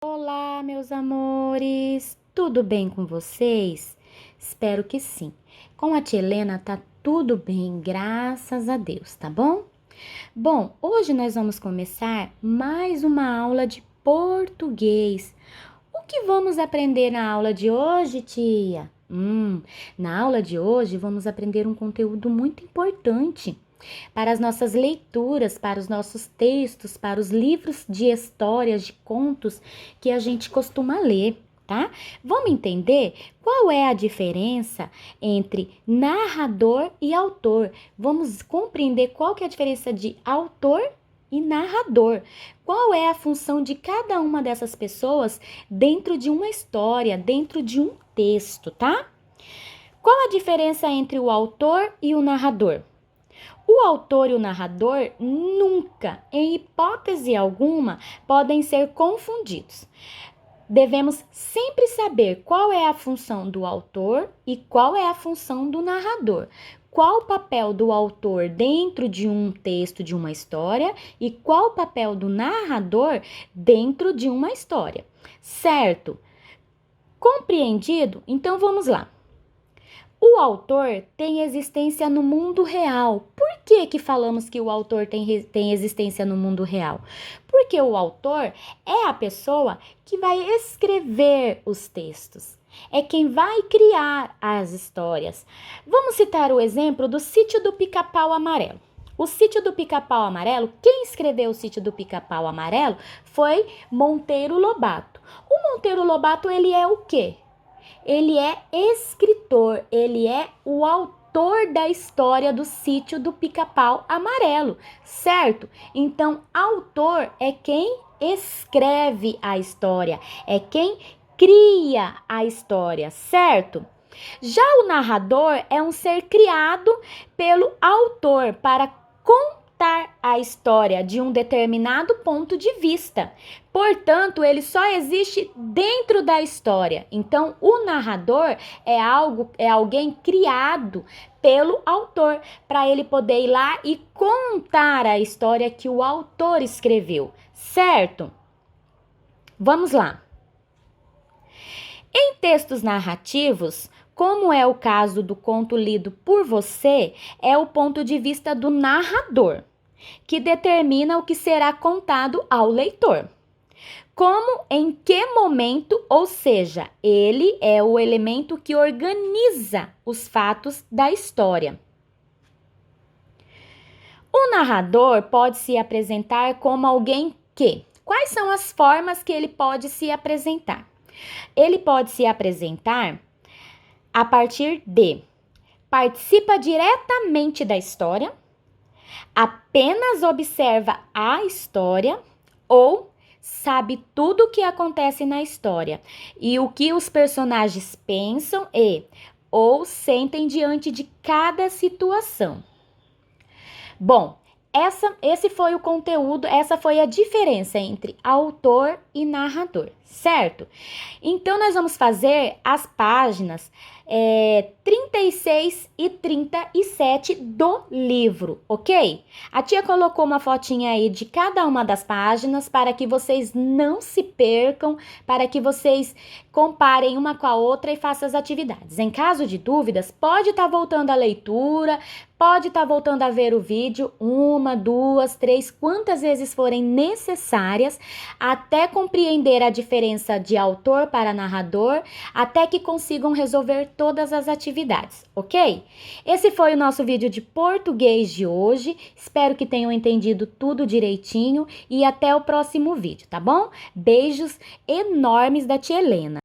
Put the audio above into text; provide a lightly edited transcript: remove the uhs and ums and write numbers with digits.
Olá, meus amores! Tudo bem com vocês? Espero que sim. Com a tia Helena tá tudo bem, graças a Deus, tá bom? Bom, hoje nós vamos começar mais uma aula de português. O que vamos aprender na aula de hoje, tia? Na aula de hoje vamos aprender um conteúdo muito importante para as nossas leituras, para os nossos textos, para os livros de histórias, de contos que a gente costuma ler, tá? Vamos entender qual é a diferença entre narrador e autor. Vamos compreender qual que é a diferença de autor e narrador. Qual é a função de cada uma dessas pessoas dentro de uma história, dentro de um texto, tá? Qual a diferença entre o autor e o narrador? O autor e o narrador nunca, em hipótese alguma, podem ser confundidos. Devemos sempre saber qual é a função do autor e qual é a função do narrador. Qual o papel do autor dentro de um texto, de uma história, e qual o papel do narrador dentro de uma história. Certo? Compreendido? Então vamos lá. O autor tem existência no mundo real. Por que falamos que o autor tem existência no mundo real? Porque o autor é a pessoa que vai escrever os textos. É quem vai criar as histórias. Vamos citar o exemplo do Sítio do Pica-Pau Amarelo. O Sítio do Pica-Pau Amarelo, quem escreveu o Sítio do Pica-Pau Amarelo foi Monteiro Lobato. O Monteiro Lobato, ele é o quê? Ele é escritor, ele é o autor da história do Sítio do Pica-Pau Amarelo, certo? Então, autor é quem escreve a história, é quem cria a história, certo? Já o narrador é um ser criado pelo autor para contar a história de um determinado ponto de vista. Portanto, ele só existe dentro da história. Então, o narrador é alguém criado pelo autor para ele poder ir lá e contar a história que o autor escreveu, certo? Vamos lá. Em textos narrativos, como é o caso do conto lido por você, é o ponto de vista do narrador, que determina o que será contado ao leitor. Como, em que momento, ou seja, ele é o elemento que organiza os fatos da história. O narrador pode se apresentar como alguém que... Quais são as formas que ele pode se apresentar? Ele pode se apresentar a partir de participa diretamente da história, apenas observa a história ou sabe tudo o que acontece na história e o que os personagens pensam ou sentem diante de cada situação. Bom, esse foi o conteúdo, essa foi a diferença entre autor e narrador, certo? Então, nós vamos fazer as páginas 36 e 37 do livro, ok? A tia colocou uma fotinha aí de cada uma das páginas para que vocês não se percam, para que vocês comparem uma com a outra e façam as atividades. Em caso de dúvidas, pode estar voltando à leitura, pode estar voltando a ver o vídeo 1, 2, 3, quantas vezes forem necessárias, até compreender a diferença de autor para narrador, até que consigam resolver todas as atividades, ok? Esse foi o nosso vídeo de português de hoje. Espero que tenham entendido tudo direitinho e até o próximo vídeo, tá bom? Beijos enormes da tia Helena.